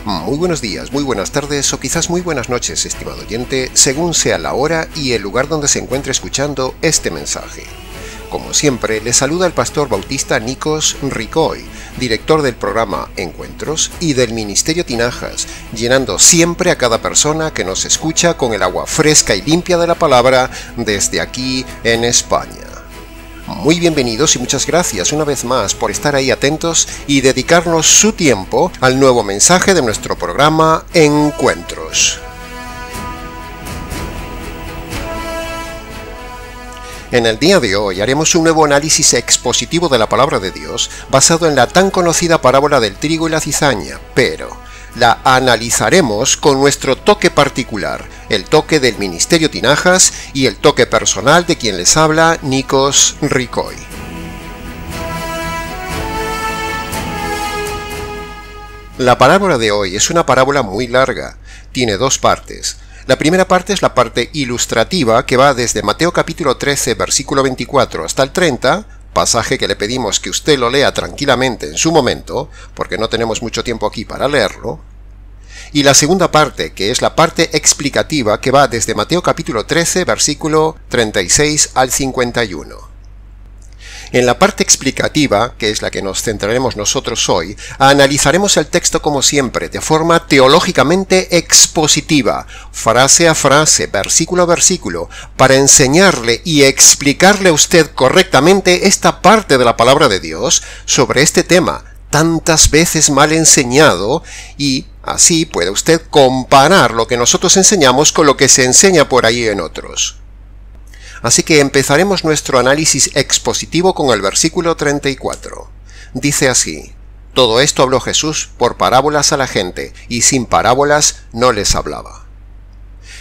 Muy buenos días, muy buenas tardes o quizás muy buenas noches, estimado oyente, según sea la hora y el lugar donde se encuentre escuchando este mensaje. Como siempre, le saluda el pastor bautista Nikos Ricoy, director del programa Encuentros y del Ministerio Tinajas, llenando siempre a cada persona que nos escucha con el agua fresca y limpia de la palabra desde aquí en España. Muy bienvenidos y muchas gracias una vez más por estar ahí atentos y dedicarnos su tiempo al nuevo mensaje de nuestro programa Encuentros. En el día de hoy haremos un nuevo análisis expositivo de la palabra de Dios basado en la tan conocida parábola del trigo y la cizaña, pero la analizaremos con nuestro toque particular, el toque del Ministerio Tinajas y el toque personal de quien les habla, Nikos Ricoy. La parábola de hoy es una parábola muy larga, tiene dos partes. La primera parte es la parte ilustrativa que va desde Mateo capítulo 13, versículo 24 hasta el 30, pasaje que le pedimos que usted lo lea tranquilamente en su momento, porque no tenemos mucho tiempo aquí para leerlo. Y la segunda parte, que es la parte explicativa, que va desde Mateo capítulo 13, versículo 36 al 51. En la parte explicativa, que es la que nos centraremos nosotros hoy, analizaremos el texto como siempre, de forma teológicamente expositiva, frase a frase, versículo a versículo, para enseñarle y explicarle a usted correctamente esta parte de la palabra de Dios sobre este tema, tantas veces mal enseñado, y así puede usted comparar lo que nosotros enseñamos con lo que se enseña por ahí en otros. Así que empezaremos nuestro análisis expositivo con el versículo 34. Dice así: todo esto habló Jesús por parábolas a la gente, y sin parábolas no les hablaba.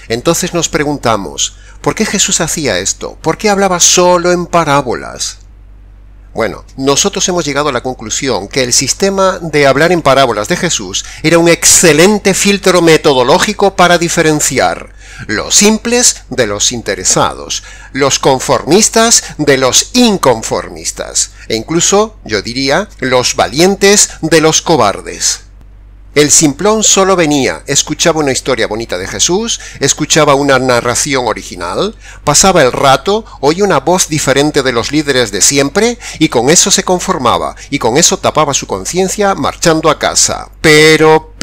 Entonces nos preguntamos, ¿por qué Jesús hacía esto? ¿Por qué hablaba solo en parábolas? Bueno, nosotros hemos llegado a la conclusión que el sistema de hablar en parábolas de Jesús era un excelente filtro metodológico para diferenciar los simples de los interesados, los conformistas de los inconformistas, e incluso, yo diría, los valientes de los cobardes. El simplón solo venía, escuchaba una historia bonita de Jesús, escuchaba una narración original, pasaba el rato, oía una voz diferente de los líderes de siempre, y con eso se conformaba, y con eso tapaba su conciencia marchando a casa. Pero,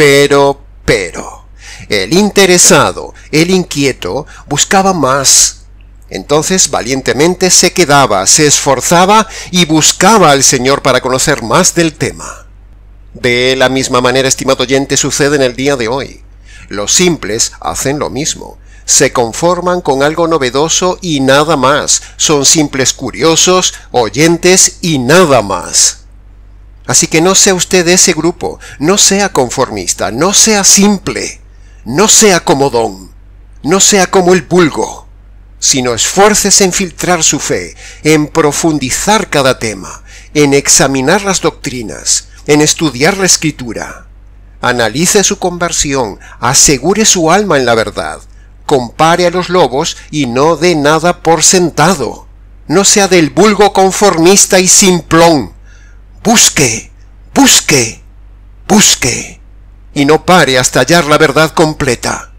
el interesado, el inquieto, buscaba más. Entonces valientemente se quedaba, se esforzaba y buscaba al Señor para conocer más del tema. De la misma manera, estimado oyente, sucede en el día de hoy. Los simples hacen lo mismo. Se conforman con algo novedoso y nada más. Son simples curiosos, oyentes y nada más. Así que no sea usted de ese grupo, no sea conformista, no sea simple, no sea comodón, no sea como el vulgo, sino esfuércese en filtrar su fe, en profundizar cada tema, en examinar las doctrinas, en estudiar la Escritura. Analice su conversión, asegure su alma en la verdad, compare a los lobos y no dé nada por sentado. No sea del vulgo conformista y simplón. Busque, busque, busque, y no pare hasta hallar la verdad completa.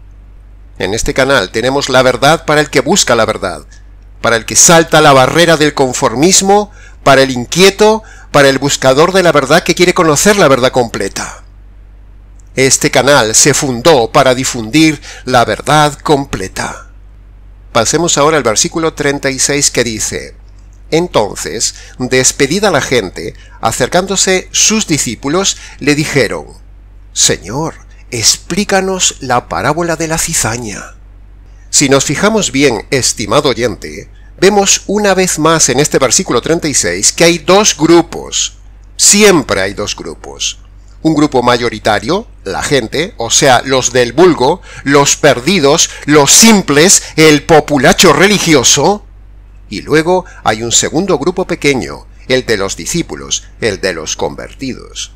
En este canal tenemos la verdad para el que busca la verdad, para el que salta la barrera del conformismo, para el inquieto, para el buscador de la verdad que quiere conocer la verdad completa. Este canal se fundó para difundir la verdad completa. Pasemos ahora al versículo 36 que dice: entonces, despedida la gente, acercándose sus discípulos, le dijeron: Señor, explícanos la parábola de la cizaña. Si nos fijamos bien, estimado oyente, vemos una vez más en este versículo 36 que hay dos grupos. Siempre hay dos grupos. Un grupo mayoritario, la gente, o sea, los del vulgo, los perdidos, los simples, el populacho religioso. Y luego hay un segundo grupo pequeño, el de los discípulos, el de los convertidos.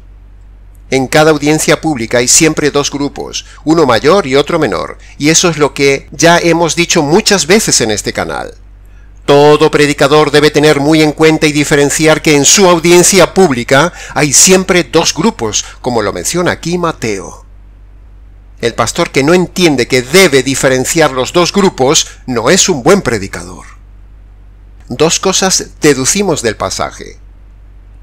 En cada audiencia pública hay siempre dos grupos, uno mayor y otro menor, y eso es lo que ya hemos dicho muchas veces en este canal. Todo predicador debe tener muy en cuenta y diferenciar que en su audiencia pública hay siempre dos grupos, como lo menciona aquí Mateo. El pastor que no entiende que debe diferenciar los dos grupos no es un buen predicador. Dos cosas deducimos del pasaje.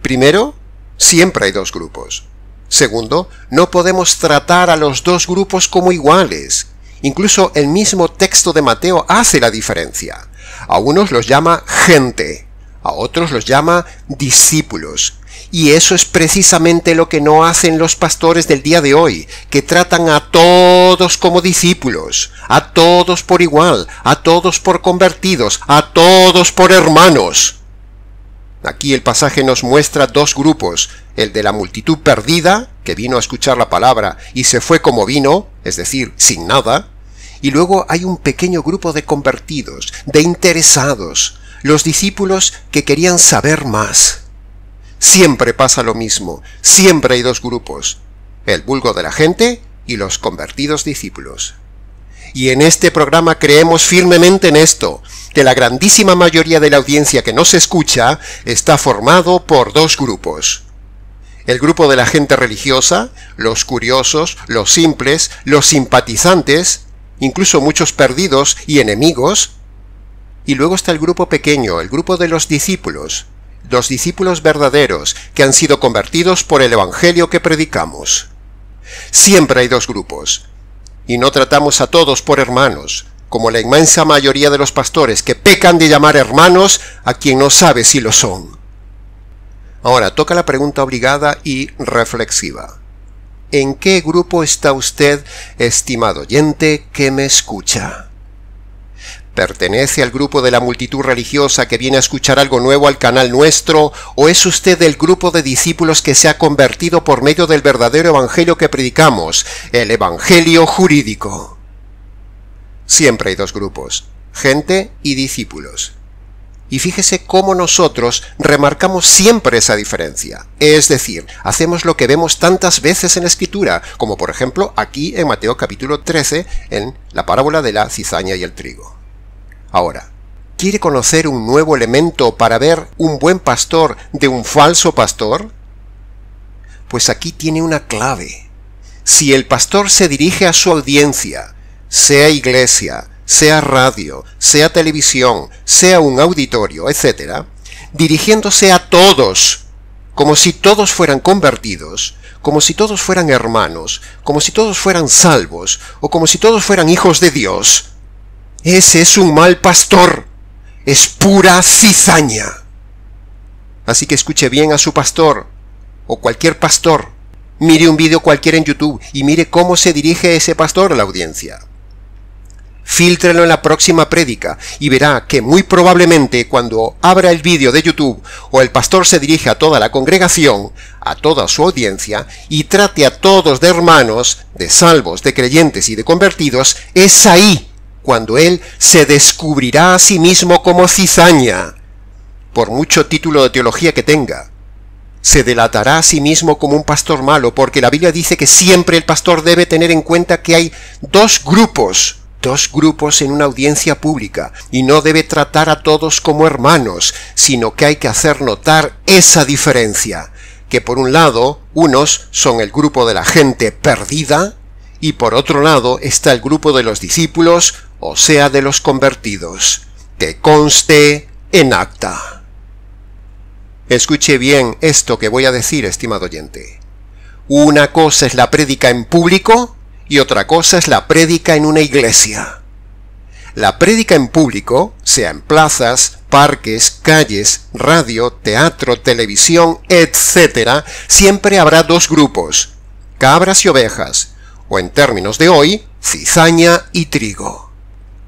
Primero, siempre hay dos grupos. Segundo, no podemos tratar a los dos grupos como iguales. Incluso el mismo texto de Mateo hace la diferencia. A unos los llama gente, a otros los llama discípulos. Y eso es precisamente lo que no hacen los pastores del día de hoy, que tratan a todos como discípulos, a todos por igual, a todos por convertidos, a todos por hermanos. Aquí el pasaje nos muestra dos grupos, el de la multitud perdida, que vino a escuchar la palabra y se fue como vino, es decir, sin nada, y luego hay un pequeño grupo de convertidos, de interesados, los discípulos que querían saber más. Siempre pasa lo mismo, siempre hay dos grupos, el vulgo de la gente y los convertidos discípulos. Y en este programa creemos firmemente en esto, que la grandísima mayoría de la audiencia que nos escucha está formado por dos grupos. El grupo de la gente religiosa, los curiosos, los simples, los simpatizantes, incluso muchos perdidos y enemigos. Y luego está el grupo pequeño, el grupo de los discípulos verdaderos que han sido convertidos por el evangelio que predicamos. Siempre hay dos grupos, y no tratamos a todos por hermanos, como la inmensa mayoría de los pastores que pecan de llamar hermanos a quien no sabe si lo son. Ahora toca la pregunta obligada y reflexiva. ¿En qué grupo está usted, estimado oyente que me escucha? ¿Pertenece al grupo de la multitud religiosa que viene a escuchar algo nuevo al canal nuestro, o es usted del grupo de discípulos que se ha convertido por medio del verdadero evangelio que predicamos, el evangelio jurídico? Siempre hay dos grupos, gente y discípulos. Y fíjese cómo nosotros remarcamos siempre esa diferencia. Es decir, hacemos lo que vemos tantas veces en la Escritura, como por ejemplo aquí en Mateo capítulo 13, en la parábola de la cizaña y el trigo. Ahora, ¿quiere conocer un nuevo elemento para ver un buen pastor de un falso pastor? Pues aquí tiene una clave. Si el pastor se dirige a su audiencia, sea iglesia, sea radio, sea televisión, sea un auditorio, etc., dirigiéndose a todos, como si todos fueran convertidos, como si todos fueran hermanos, como si todos fueran salvos, o como si todos fueran hijos de Dios, ese es un mal pastor, es pura cizaña. Así que escuche bien a su pastor, o cualquier pastor. Mire un vídeo cualquiera en YouTube y mire cómo se dirige ese pastor a la audiencia. Fíltrelo en la próxima prédica y verá que muy probablemente cuando abra el vídeo de YouTube o el pastor se dirige a toda la congregación, a toda su audiencia, y trate a todos de hermanos, de salvos, de creyentes y de convertidos, es ahí cuando él se descubrirá a sí mismo como cizaña, por mucho título de teología que tenga. Se delatará a sí mismo como un pastor malo, porque la Biblia dice que siempre el pastor debe tener en cuenta que hay dos grupos en una audiencia pública, y no debe tratar a todos como hermanos, sino que hay que hacer notar esa diferencia, que por un lado, unos son el grupo de la gente perdida, y por otro lado está el grupo de los discípulos, o sea, de los convertidos. Que conste en acta. Escuche bien esto que voy a decir, estimado oyente. Una cosa es la prédica en público y otra cosa es la prédica en una iglesia. La prédica en público, sea en plazas, parques, calles, radio, teatro, televisión, etc., siempre habrá dos grupos, cabras y ovejas, o en términos de hoy, cizaña y trigo.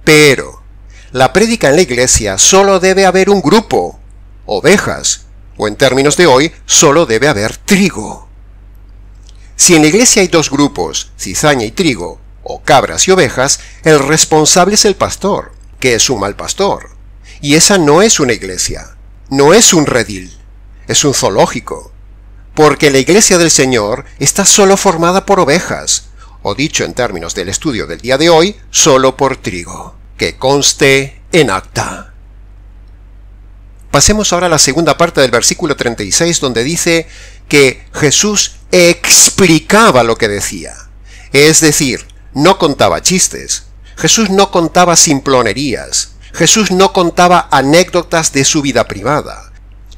Pero la prédica en la iglesia solo debe haber un grupo, ovejas, o en términos de hoy, solo debe haber trigo. Si en la iglesia hay dos grupos, cizaña y trigo, o cabras y ovejas, el responsable es el pastor, que es un mal pastor. Y esa no es una iglesia, no es un redil, es un zoológico. Porque la iglesia del Señor está solo formada por ovejas, o dicho en términos del estudio del día de hoy, solo por trigo. Que conste en acta. Pasemos ahora a la segunda parte del versículo 36, donde dice que Jesús explicaba lo que decía. Es decir, no contaba chistes. Jesús no contaba simplonerías. Jesús no contaba anécdotas de su vida privada.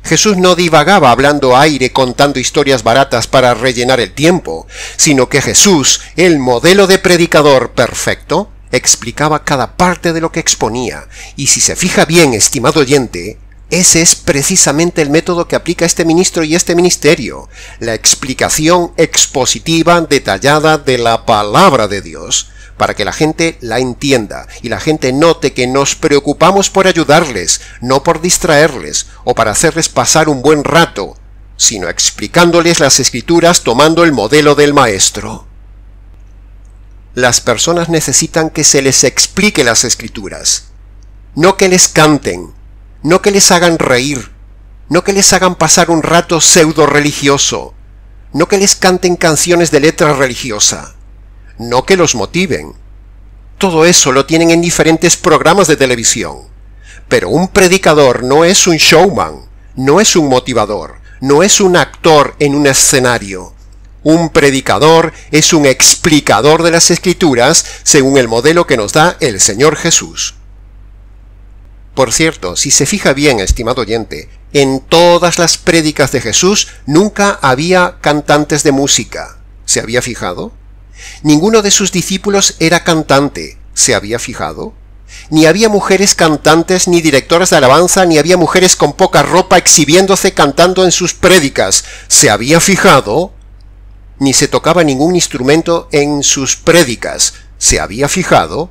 Jesús no divagaba hablando aire contando historias baratas para rellenar el tiempo, sino que Jesús, el modelo de predicador perfecto, explicaba cada parte de lo que exponía. Y si se fija bien, estimado oyente, ese es precisamente el método que aplica este ministro y este ministerio, la explicación expositiva detallada de la palabra de Dios, para que la gente la entienda y la gente note que nos preocupamos por ayudarles, no por distraerles o para hacerles pasar un buen rato, sino explicándoles las Escrituras tomando el modelo del Maestro. Las personas necesitan que se les explique las Escrituras, no que les canten, no que les hagan reír, no que les hagan pasar un rato pseudo religioso, no que les canten canciones de letra religiosa, no que los motiven. Todo eso lo tienen en diferentes programas de televisión. Pero un predicador no es un showman, no es un motivador, no es un actor en un escenario. Un predicador es un explicador de las Escrituras según el modelo que nos da el Señor Jesús. Por cierto, si se fija bien, estimado oyente, en todas las prédicas de Jesús nunca había cantantes de música. ¿Se había fijado? Ninguno de sus discípulos era cantante. ¿Se había fijado? Ni había mujeres cantantes, ni directoras de alabanza, ni había mujeres con poca ropa exhibiéndose cantando en sus prédicas. ¿Se había fijado? Ni se tocaba ningún instrumento en sus prédicas. ¿Se había fijado?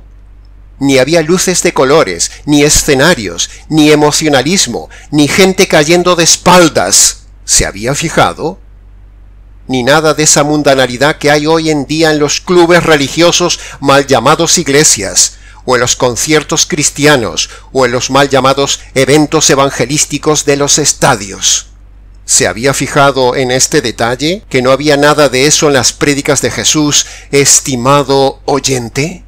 Ni había luces de colores, ni escenarios, ni emocionalismo, ni gente cayendo de espaldas. ¿Se había fijado? Ni nada de esa mundanalidad que hay hoy en día en los clubes religiosos mal llamados iglesias, o en los conciertos cristianos, o en los mal llamados eventos evangelísticos de los estadios. ¿Se había fijado en este detalle, que no había nada de eso en las prédicas de Jesús, estimado oyente?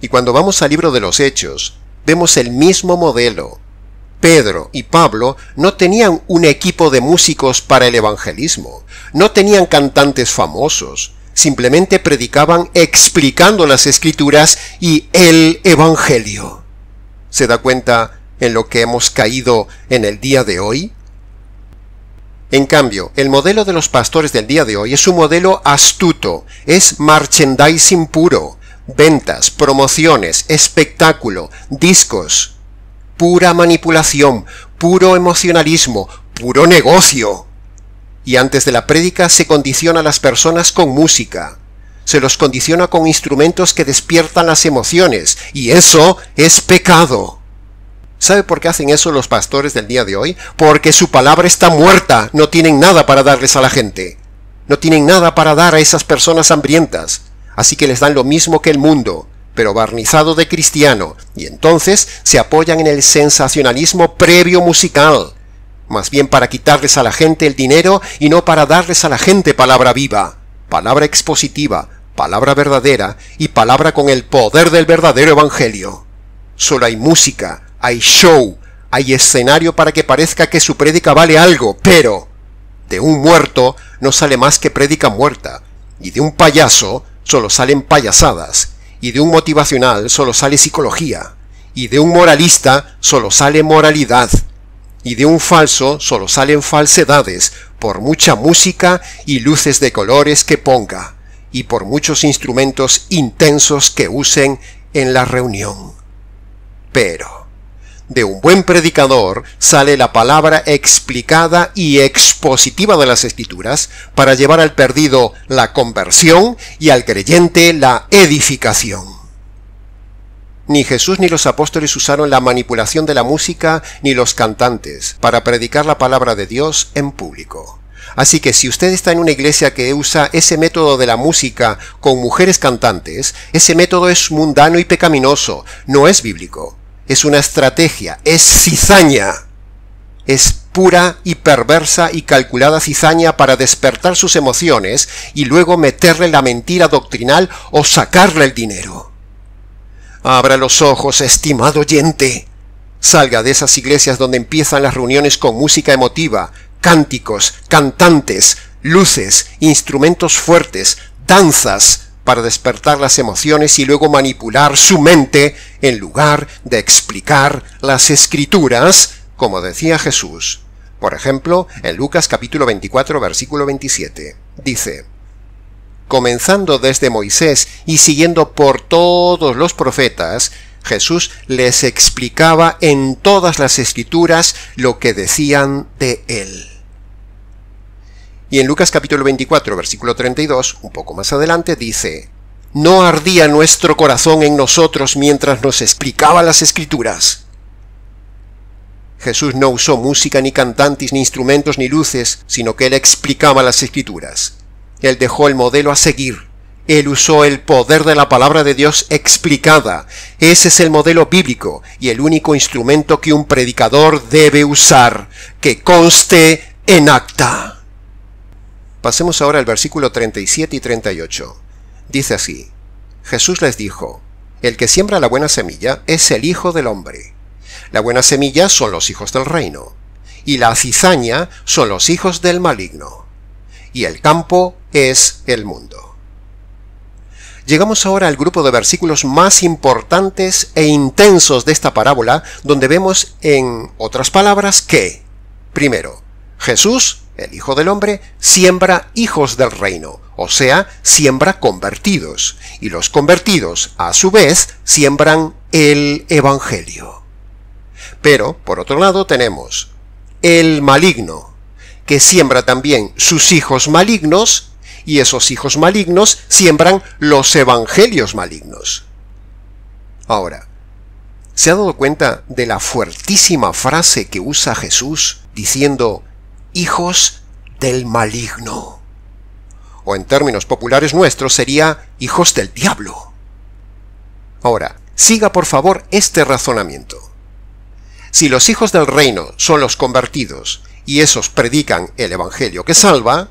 Y cuando vamos al libro de los Hechos, vemos el mismo modelo. Pedro y Pablo no tenían un equipo de músicos para el evangelismo, no tenían cantantes famosos, simplemente predicaban explicando las Escrituras y el Evangelio. ¿Se da cuenta en lo que hemos caído en el día de hoy? En cambio, el modelo de los pastores del día de hoy es un modelo astuto, es merchandising puro, ventas, promociones, espectáculo, discos, pura manipulación, puro emocionalismo, puro negocio. Y antes de la prédica se condiciona a las personas con música, se los condiciona con instrumentos que despiertan las emociones, y eso es pecado. ¿Sabe por qué hacen eso los pastores del día de hoy? Porque su palabra está muerta, no tienen nada para darles a la gente, no tienen nada para dar a esas personas hambrientas, así que les dan lo mismo que el mundo, pero barnizado de cristiano, y entonces se apoyan en el sensacionalismo previo musical, más bien para quitarles a la gente el dinero y no para darles a la gente palabra viva, palabra expositiva, palabra verdadera y palabra con el poder del verdadero evangelio. Solo hay música, hay show, hay escenario para que parezca que su prédica vale algo, pero de un muerto no sale más que prédica muerta, y de un payaso solo salen payasadas, y de un motivacional solo sale psicología, y de un moralista solo sale moralidad, y de un falso solo salen falsedades, por mucha música y luces de colores que ponga, y por muchos instrumentos intensos que usen en la reunión. Pero de un buen predicador sale la palabra explicada y expositiva de las Escrituras para llevar al perdido la conversión y al creyente la edificación. Ni Jesús ni los apóstoles usaron la manipulación de la música ni los cantantes para predicar la palabra de Dios en público. Así que si usted está en una iglesia que usa ese método de la música con mujeres cantantes, ese método es mundano y pecaminoso, no es bíblico. Es una estrategia, es cizaña. Es pura y perversa y calculada cizaña para despertar sus emociones y luego meterle la mentira doctrinal o sacarle el dinero. Abra los ojos, estimado oyente. Salga de esas iglesias donde empiezan las reuniones con música emotiva, cánticos, cantantes, luces, instrumentos fuertes, danzas, para despertar las emociones y luego manipular su mente en lugar de explicar las Escrituras, como decía Jesús. Por ejemplo, en Lucas capítulo 24, versículo 27, dice: comenzando desde Moisés y siguiendo por todos los profetas, Jesús les explicaba en todas las Escrituras lo que decían de él. Y en Lucas capítulo 24, versículo 32, un poco más adelante, dice: ¿no ardía nuestro corazón en nosotros mientras nos explicaba las Escrituras? Jesús no usó música, ni cantantes, ni instrumentos, ni luces, sino que él explicaba las Escrituras. Él dejó el modelo a seguir. Él usó el poder de la palabra de Dios explicada. Ese es el modelo bíblico y el único instrumento que un predicador debe usar, que conste en acta. Pasemos ahora al versículo 37 y 38. Dice así: Jesús les dijo: el que siembra la buena semilla es el Hijo del Hombre. La buena semilla son los hijos del reino, y la cizaña son los hijos del maligno, y el campo es el mundo. Llegamos ahora al grupo de versículos más importantes e intensos de esta parábola, donde vemos, en otras palabras, que, primero, Jesús, el Hijo del Hombre, siembra hijos del reino, o sea, siembra convertidos, y los convertidos, a su vez, siembran el Evangelio. Pero, por otro lado, tenemos el maligno, que siembra también sus hijos malignos, y esos hijos malignos siembran los evangelios malignos. Ahora, ¿se ha dado cuenta de la fuertísima frase que usa Jesús diciendo hijos del maligno? O en términos populares nuestros sería hijos del diablo. Ahora, siga por favor este razonamiento. Si los hijos del reino son los convertidos y esos predican el evangelio que salva,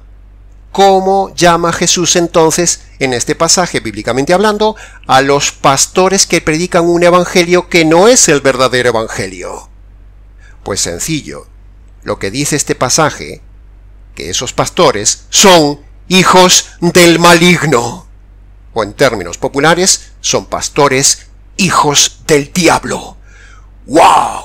¿cómo llama Jesús entonces, en este pasaje bíblicamente hablando, a los pastores que predican un evangelio que no es el verdadero evangelio? Pues sencillo, lo que dice este pasaje, que esos pastores son hijos del maligno, o en términos populares, son pastores hijos del diablo. ¡Wow!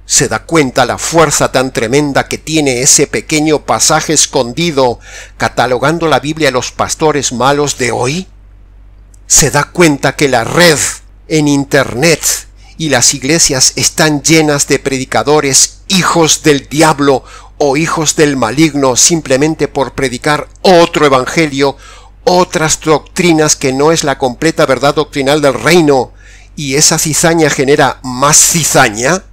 ¿Se da cuenta la fuerza tan tremenda que tiene ese pequeño pasaje escondido catalogando la Biblia a los pastores malos de hoy? ¿Se da cuenta que la red en Internet y las iglesias están llenas de predicadores hijos del diablo o hijos del maligno simplemente por predicar otro evangelio, otras doctrinas que no es la completa verdad doctrinal del reino, y esa cizaña genera más cizaña?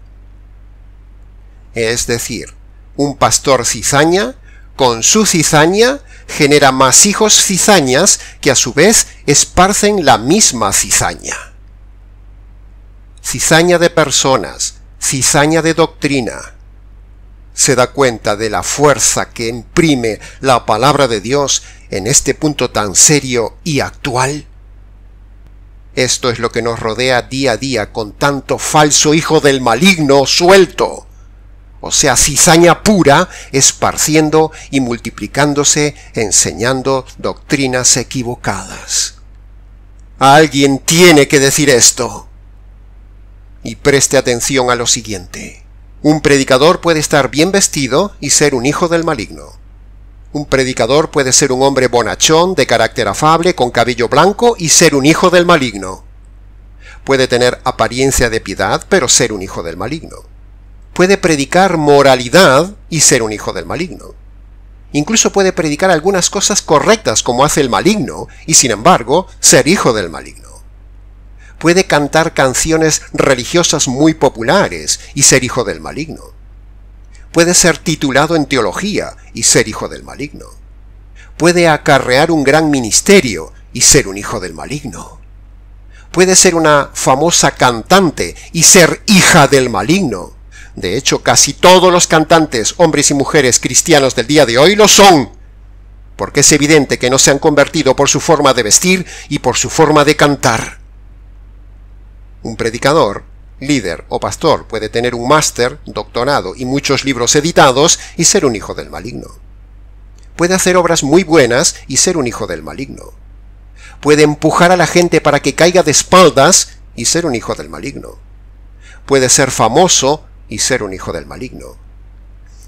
Es decir, un pastor cizaña, con su cizaña, genera más hijos cizañas que a su vez esparcen la misma cizaña. Cizaña de personas, cizaña de doctrina. ¿Se da cuenta de la fuerza que imprime la palabra de Dios en este punto tan serio y actual? Esto es lo que nos rodea día a día con tanto falso hijo del maligno suelto. O sea, cizaña pura, esparciendo y multiplicándose, enseñando doctrinas equivocadas. Alguien tiene que decir esto. Y preste atención a lo siguiente. Un predicador puede estar bien vestido y ser un hijo del maligno. Un predicador puede ser un hombre bonachón, de carácter afable, con cabello blanco y ser un hijo del maligno. Puede tener apariencia de piedad, pero ser un hijo del maligno. Puede predicar moralidad y ser un hijo del maligno. Incluso puede predicar algunas cosas correctas como hace el maligno y sin embargo ser hijo del maligno. Puede cantar canciones religiosas muy populares y ser hijo del maligno. Puede ser titulado en teología y ser hijo del maligno. Puede acarrear un gran ministerio y ser un hijo del maligno. Puede ser una famosa cantante y ser hija del maligno. De hecho, casi todos los cantantes, hombres y mujeres cristianos del día de hoy lo son, porque es evidente que no se han convertido por su forma de vestir y por su forma de cantar. Un predicador, líder o pastor puede tener un máster, doctorado y muchos libros editados y ser un hijo del maligno. Puede hacer obras muy buenas y ser un hijo del maligno. Puede empujar a la gente para que caiga de espaldas y ser un hijo del maligno. Puede ser famoso y ser un hijo del maligno.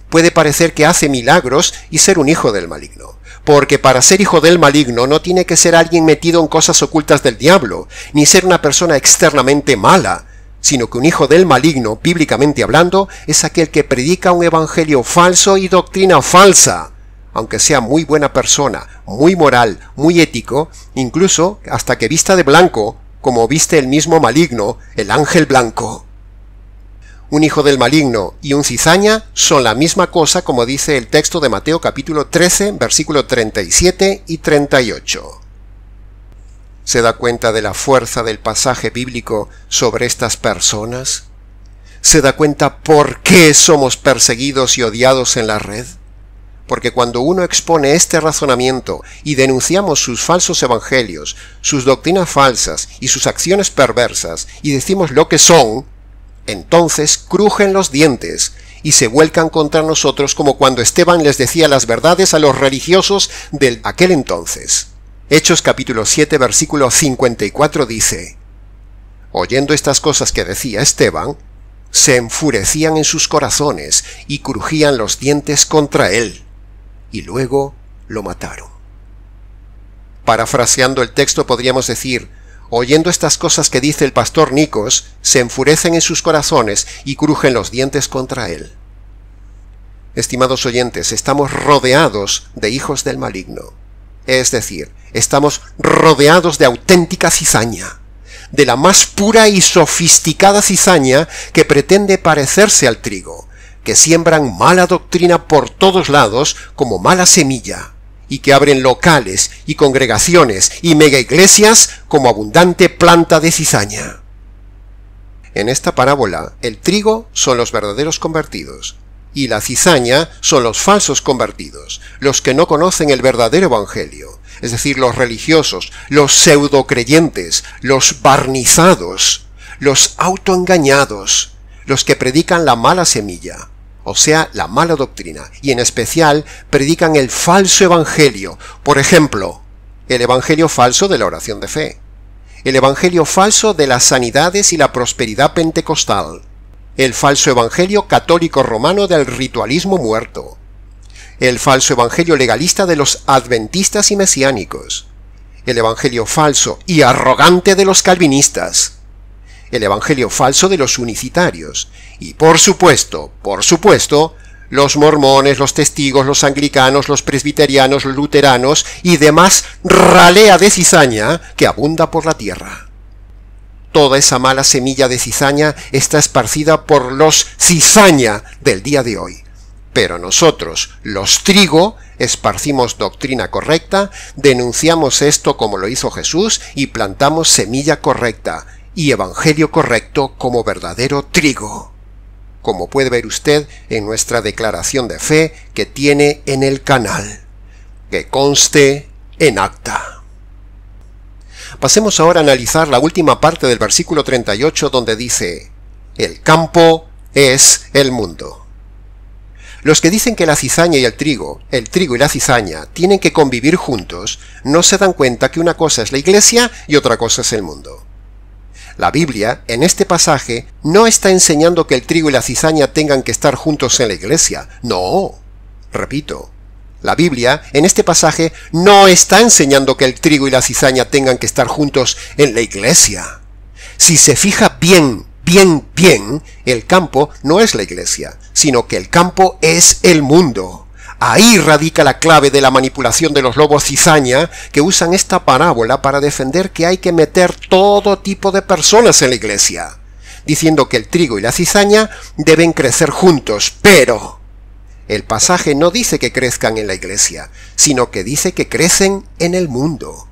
Puede parecer que hace milagros y ser un hijo del maligno. Porque para ser hijo del maligno no tiene que ser alguien metido en cosas ocultas del diablo, ni ser una persona externamente mala, sino que un hijo del maligno, bíblicamente hablando, es aquel que predica un evangelio falso y doctrina falsa, aunque sea muy buena persona, muy moral, muy ético, incluso hasta que vista de blanco, como viste el mismo maligno, el ángel blanco. Un hijo del maligno y un cizaña son la misma cosa, como dice el texto de Mateo capítulo 13, versículos 37 y 38. ¿Se da cuenta de la fuerza del pasaje bíblico sobre estas personas? ¿Se da cuenta por qué somos perseguidos y odiados en la red? Porque cuando uno expone este razonamiento y denunciamos sus falsos evangelios, sus doctrinas falsas y sus acciones perversas, y decimos lo que son, entonces crujen los dientes y se vuelcan contra nosotros como cuando Esteban les decía las verdades a los religiosos de aquel entonces. Hechos capítulo 7 versículo 54 dice: oyendo estas cosas que decía Esteban, se enfurecían en sus corazones y crujían los dientes contra él, y luego lo mataron. Parafraseando el texto podríamos decir: oyendo estas cosas que dice el pastor Nicos, se enfurecen en sus corazones y crujen los dientes contra él. Estimados oyentes, estamos rodeados de hijos del maligno. Es decir, estamos rodeados de auténtica cizaña, de la más pura y sofisticada cizaña que pretende parecerse al trigo, que siembran mala doctrina por todos lados como mala semilla, y que abren locales y congregaciones y mega iglesias como abundante planta de cizaña. En esta parábola, el trigo son los verdaderos convertidos, y la cizaña son los falsos convertidos, los que no conocen el verdadero evangelio, es decir, los religiosos, los pseudocreyentes, los barnizados, los autoengañados, los que predican la mala semilla, o sea, la mala doctrina, y en especial predican el falso evangelio. Por ejemplo, el evangelio falso de la oración de fe, el evangelio falso de las sanidades y la prosperidad pentecostal, el falso evangelio católico romano del ritualismo muerto, el falso evangelio legalista de los adventistas y mesiánicos, el evangelio falso y arrogante de los calvinistas, el evangelio falso de los unicitarios, y por supuesto, los mormones, los testigos, los anglicanos, los presbiterianos, los luteranos y demás ralea de cizaña que abunda por la tierra. Toda esa mala semilla de cizaña está esparcida por los cizaña del día de hoy. Pero nosotros, los trigo, esparcimos doctrina correcta, denunciamos esto como lo hizo Jesús y plantamos semilla correcta y evangelio correcto como verdadero trigo, como puede ver usted en nuestra declaración de fe que tiene en el canal, que conste en acta. Pasemos ahora a analizar la última parte del versículo 38 donde dice: el campo es el mundo. Los que dicen que la cizaña y el trigo y la cizaña tienen que convivir juntos, no se dan cuenta que una cosa es la iglesia y otra cosa es el mundo. La Biblia, en este pasaje, no está enseñando que el trigo y la cizaña tengan que estar juntos en la iglesia. No, repito, la Biblia, en este pasaje, no está enseñando que el trigo y la cizaña tengan que estar juntos en la iglesia. Si se fija bien, el campo no es la iglesia, sino que el campo es el mundo. Ahí radica la clave de la manipulación de los lobos cizaña que usan esta parábola para defender que hay que meter todo tipo de personas en la iglesia, diciendo que el trigo y la cizaña deben crecer juntos, pero el pasaje no dice que crezcan en la iglesia, sino que dice que crecen en el mundo.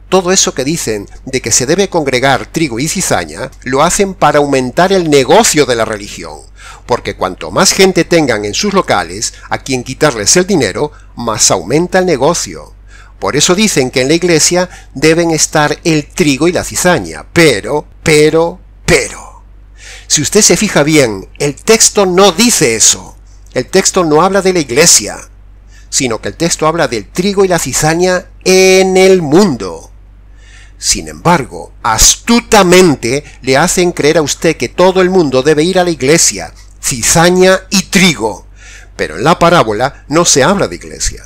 Todo eso que dicen de que se debe congregar trigo y cizaña, lo hacen para aumentar el negocio de la religión, porque cuanto más gente tengan en sus locales a quien quitarles el dinero, más aumenta el negocio. Por eso dicen que en la iglesia deben estar el trigo y la cizaña, pero, si usted se fija bien, el texto no dice eso. El texto no habla de la iglesia, sino que el texto habla del trigo y la cizaña en el mundo. Sin embargo, astutamente le hacen creer a usted que todo el mundo debe ir a la iglesia, cizaña y trigo. Pero en la parábola no se habla de iglesia.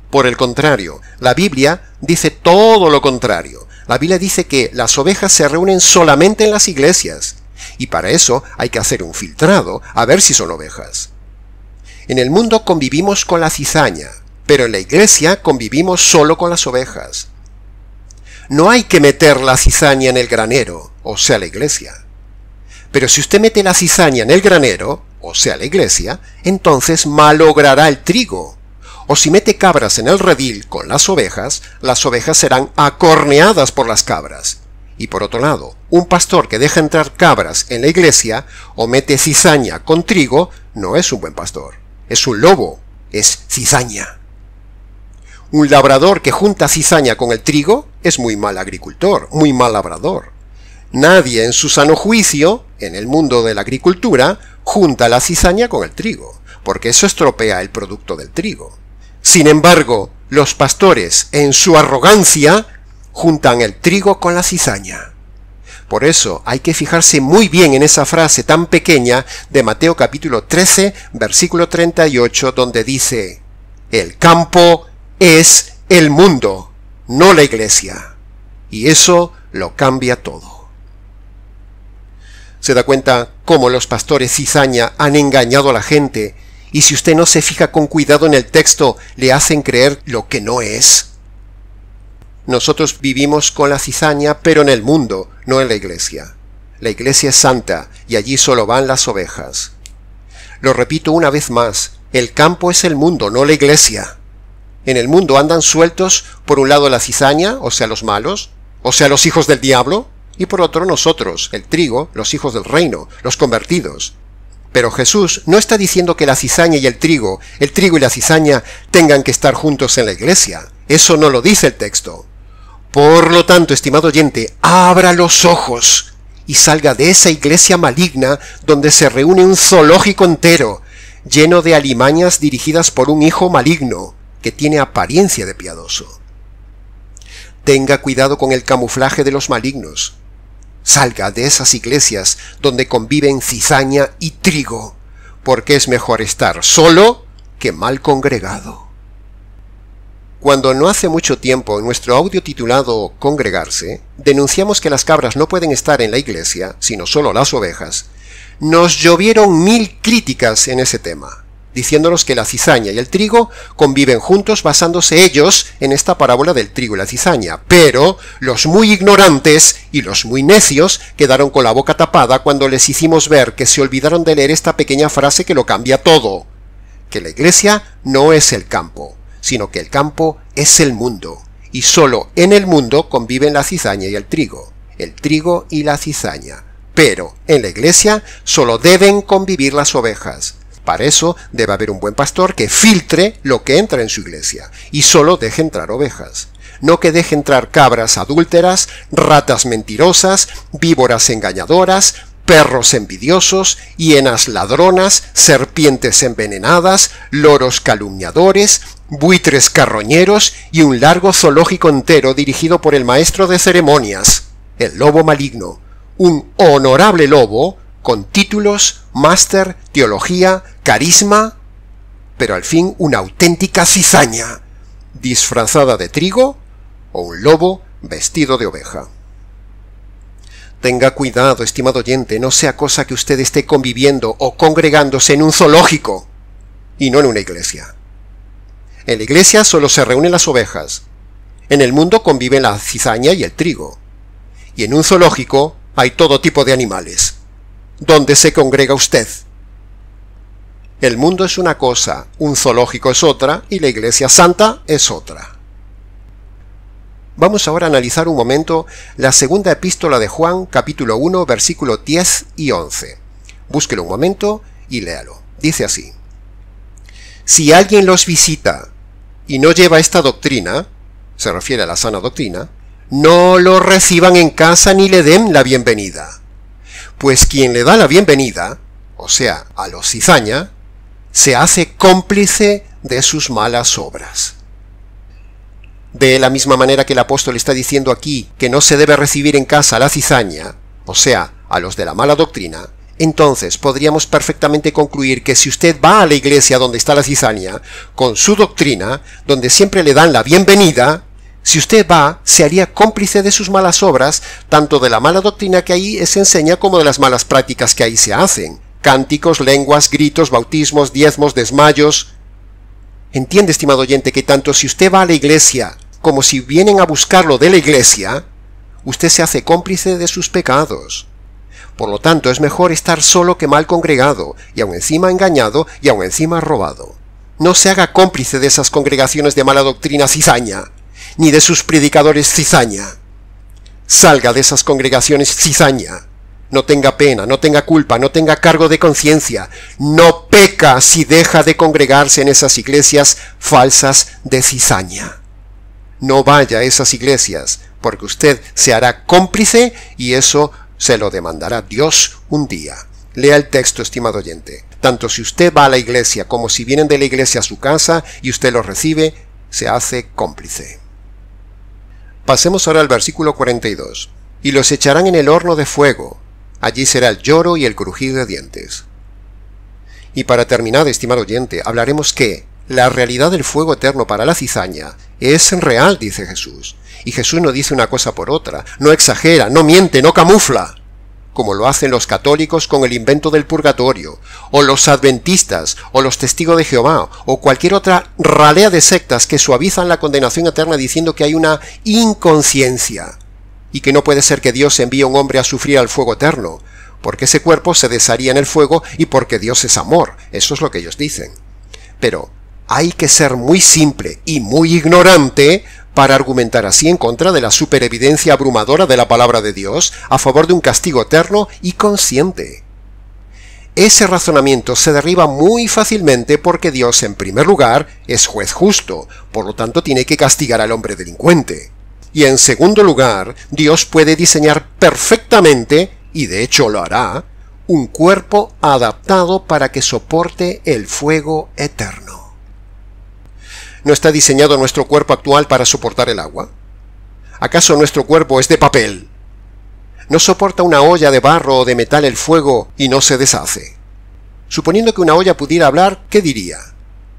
Por el contrario, la Biblia dice todo lo contrario. La Biblia dice que las ovejas se reúnen solamente en las iglesias. Y para eso hay que hacer un filtrado a ver si son ovejas. En el mundo convivimos con la cizaña, pero en la iglesia convivimos solo con las ovejas. No hay que meter la cizaña en el granero, o sea, la iglesia. Pero si usted mete la cizaña en el granero, o sea, la iglesia, entonces malogrará el trigo. O si mete cabras en el redil con las ovejas serán acorneadas por las cabras. Y por otro lado, un pastor que deja entrar cabras en la iglesia o mete cizaña con trigo no es un buen pastor. Es un lobo, es cizaña. Un labrador que junta cizaña con el trigo es muy mal agricultor, muy mal labrador. Nadie en su sano juicio, en el mundo de la agricultura, junta la cizaña con el trigo, porque eso estropea el producto del trigo. Sin embargo, los pastores, en su arrogancia, juntan el trigo con la cizaña. Por eso hay que fijarse muy bien en esa frase tan pequeña de Mateo capítulo 13, versículo 38, donde dice: el campo es el mundo, no la iglesia. Y eso lo cambia todo. ¿Se da cuenta cómo los pastores cizaña han engañado a la gente? Y si usted no se fija con cuidado en el texto, le hacen creer lo que no es. Nosotros vivimos con la cizaña, pero en el mundo, no en la iglesia. La iglesia es santa, y allí solo van las ovejas. Lo repito una vez más, el campo es el mundo, no la iglesia. En el mundo andan sueltos, por un lado la cizaña, o sea los malos, o sea los hijos del diablo, y por otro nosotros, el trigo, los hijos del reino, los convertidos. Pero Jesús no está diciendo que la cizaña y el trigo y la cizaña tengan que estar juntos en la iglesia. Eso no lo dice el texto. Por lo tanto, estimado oyente, abra los ojos y salga de esa iglesia maligna donde se reúne un zoológico entero, lleno de alimañas dirigidas por un hijo maligno, que tiene apariencia de piadoso. Tenga cuidado con el camuflaje de los malignos. Salga de esas iglesias donde conviven cizaña y trigo, porque es mejor estar solo que mal congregado. Cuando no hace mucho tiempo en nuestro audio titulado Congregarse, denunciamos que las cabras no pueden estar en la iglesia, sino solo las ovejas, nos llovieron 1000 críticas en ese tema, diciéndonos que la cizaña y el trigo conviven juntos basándose ellos en esta parábola del trigo y la cizaña. Pero los muy ignorantes y los muy necios quedaron con la boca tapada cuando les hicimos ver que se olvidaron de leer esta pequeña frase que lo cambia todo, que la iglesia no es el campo, sino que el campo es el mundo, y solo en el mundo conviven la cizaña y el trigo y la cizaña. Pero en la iglesia solo deben convivir las ovejas. Para eso debe haber un buen pastor que filtre lo que entra en su iglesia y solo deje entrar ovejas. No que deje entrar cabras adúlteras, ratas mentirosas, víboras engañadoras, perros envidiosos, hienas ladronas, serpientes envenenadas, loros calumniadores, buitres carroñeros y un largo zoológico entero dirigido por el maestro de ceremonias, el lobo maligno, un honorable lobo con títulos, máster, teología, carisma, pero al fin una auténtica cizaña, disfrazada de trigo, o un lobo vestido de oveja. Tenga cuidado, estimado oyente, no sea cosa que usted esté conviviendo o congregándose en un zoológico, y no en una iglesia. En la iglesia solo se reúnen las ovejas, en el mundo conviven la cizaña y el trigo, y en un zoológico hay todo tipo de animales. ¿Dónde se congrega usted? El mundo es una cosa, un zoológico es otra, y la iglesia santa es otra. Vamos ahora a analizar un momento la segunda epístola de Juan, capítulo 1, versículos 10 y 11. Búsquelo un momento y léalo. Dice así: si alguien los visita y no lleva esta doctrina, se refiere a la sana doctrina, no lo reciban en casa ni le den la bienvenida. Pues quien le da la bienvenida, o sea, a los cizaña, se hace cómplice de sus malas obras. De la misma manera que el apóstol está diciendo aquí que no se debe recibir en casa la cizaña, o sea, a los de la mala doctrina, entonces podríamos perfectamente concluir que si usted va a la iglesia donde está la cizaña, con su doctrina, donde siempre le dan la bienvenida, si usted va, se haría cómplice de sus malas obras, tanto de la mala doctrina que ahí se enseña como de las malas prácticas que ahí se hacen. Cánticos, lenguas, gritos, bautismos, diezmos, desmayos. Entiende, estimado oyente, que tanto si usted va a la iglesia como si vienen a buscarlo de la iglesia, usted se hace cómplice de sus pecados. Por lo tanto, es mejor estar solo que mal congregado, y aun encima engañado, y aun encima robado. No se haga cómplice de esas congregaciones de mala doctrina cizaña, ni de sus predicadores cizaña. Salga de esas congregaciones cizaña. No tenga pena, no tenga culpa, no tenga cargo de conciencia. No peca si deja de congregarse en esas iglesias falsas de cizaña. No vaya a esas iglesias, porque usted se hará cómplice y eso se lo demandará Dios un día. Lea el texto, estimado oyente. Tanto si usted va a la iglesia como si vienen de la iglesia a su casa y usted los recibe, se hace cómplice. Pasemos ahora al versículo 42. Y los echarán en el horno de fuego. Allí será el lloro y el crujir de dientes. Y para terminar, estimado oyente, hablaremos que la realidad del fuego eterno para la cizaña es real, dice Jesús. Y Jesús no dice una cosa por otra, no exagera, no miente, no camufla, como lo hacen los católicos con el invento del purgatorio, o los adventistas, o los testigos de Jehová, o cualquier otra ralea de sectas que suavizan la condenación eterna diciendo que hay una inconsciencia, y que no puede ser que Dios envíe a un hombre a sufrir al fuego eterno, porque ese cuerpo se desharía en el fuego y porque Dios es amor. Eso es lo que ellos dicen. Pero hay que ser muy simple y muy ignorante para argumentar así en contra de la superevidencia abrumadora de la palabra de Dios a favor de un castigo eterno y consciente. Ese razonamiento se derriba muy fácilmente porque Dios, en primer lugar, es juez justo, por lo tanto tiene que castigar al hombre delincuente. Y en segundo lugar, Dios puede diseñar perfectamente, y de hecho lo hará, un cuerpo adaptado para que soporte el fuego eterno. ¿No está diseñado nuestro cuerpo actual para soportar el agua? ¿Acaso nuestro cuerpo es de papel? ¿No soporta una olla de barro o de metal el fuego y no se deshace? Suponiendo que una olla pudiera hablar, ¿qué diría?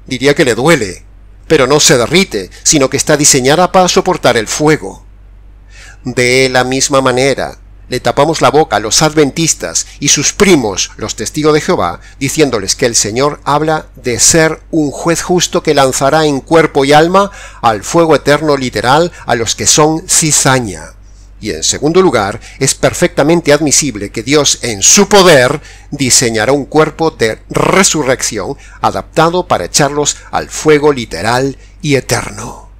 Diría que le duele, pero no se derrite, sino que está diseñada para soportar el fuego. De la misma manera, le tapamos la boca a los adventistas y sus primos, los testigos de Jehová, diciéndoles que el Señor habla de ser un juez justo que lanzará en cuerpo y alma al fuego eterno literal a los que son cizaña. Y en segundo lugar, es perfectamente admisible que Dios en su poder diseñará un cuerpo de resurrección adaptado para echarlos al fuego literal y eterno.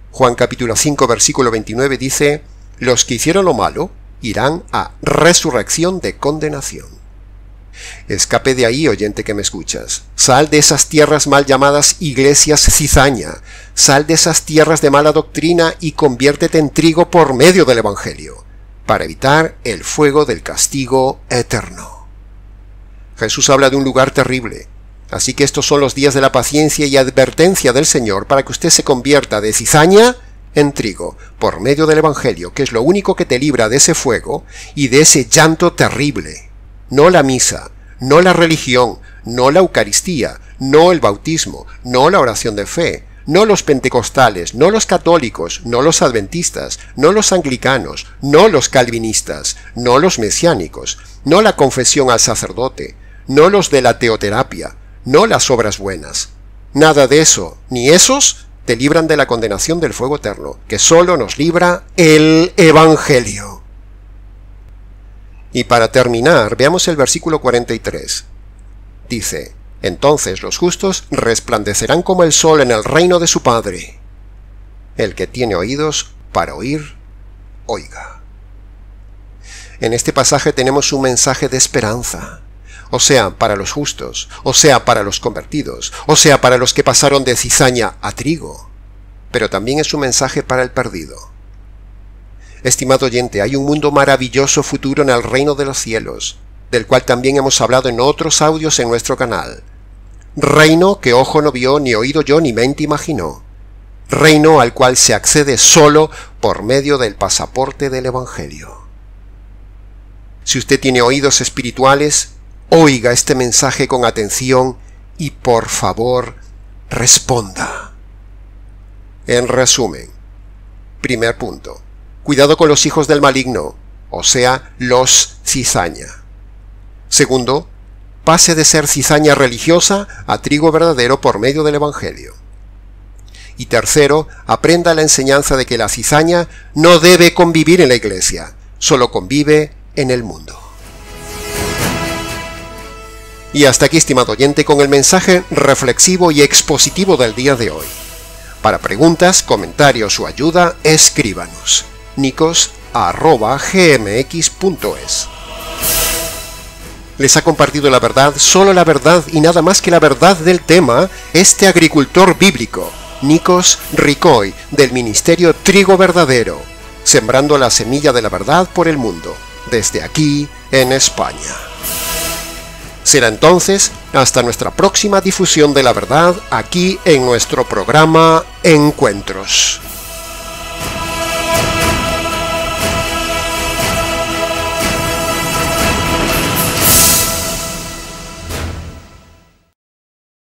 Juan capítulo 5 versículo 29 dice: los que hicieron lo malo irán a resurrección de condenación. Escape de ahí, oyente que me escuchas. Sal de esas tierras mal llamadas iglesias cizaña. Sal de esas tierras de mala doctrina y conviértete en trigo por medio del Evangelio, para evitar el fuego del castigo eterno. Jesús habla de un lugar terrible. Así que estos son los días de la paciencia y advertencia del Señor para que usted se convierta de cizaña en trigo, por medio del Evangelio, que es lo único que te libra de ese fuego y de ese llanto terrible. No la misa, no la religión, no la Eucaristía, no el bautismo, no la oración de fe, no los pentecostales, no los católicos, no los adventistas, no los anglicanos, no los calvinistas, no los mesiánicos, no la confesión al sacerdote, no los de la teoterapia, no las obras buenas. Nada de eso, ni esos, te libran de la condenación del fuego eterno, que solo nos libra el Evangelio. Y para terminar, veamos el versículo 43. Dice: entonces los justos resplandecerán como el sol en el reino de su Padre. El que tiene oídos para oír, oiga. En este pasaje tenemos un mensaje de esperanza. O sea, para los justos, o sea, para los convertidos, o sea, para los que pasaron de cizaña a trigo. Pero también es un mensaje para el perdido. Estimado oyente, hay un mundo maravilloso futuro en el reino de los cielos, del cual también hemos hablado en otros audios en nuestro canal. Reino que ojo no vio, ni oído yo, ni mente imaginó. reino al cual se accede solo por medio del pasaporte del Evangelio. Si usted tiene oídos espirituales, oiga este mensaje con atención y por favor responda. En resumen, primer punto, cuidado con los hijos del maligno, o sea, los cizaña. Segundo, pase de ser cizaña religiosa a trigo verdadero por medio del Evangelio. Y tercero, aprenda la enseñanza de que la cizaña no debe convivir en la iglesia, solo convive en el mundo. Y hasta aquí, estimado oyente, con el mensaje reflexivo y expositivo del día de hoy. Para preguntas, comentarios o ayuda, escríbanos. nicos@gmx.es. Les ha compartido la verdad, solo la verdad y nada más que la verdad del tema, este agricultor bíblico, Nikos Ricoi, del Ministerio Trigo Verdadero, sembrando la semilla de la verdad por el mundo, desde aquí en España. Será entonces hasta nuestra próxima difusión de la verdad aquí en nuestro programa Encuentros.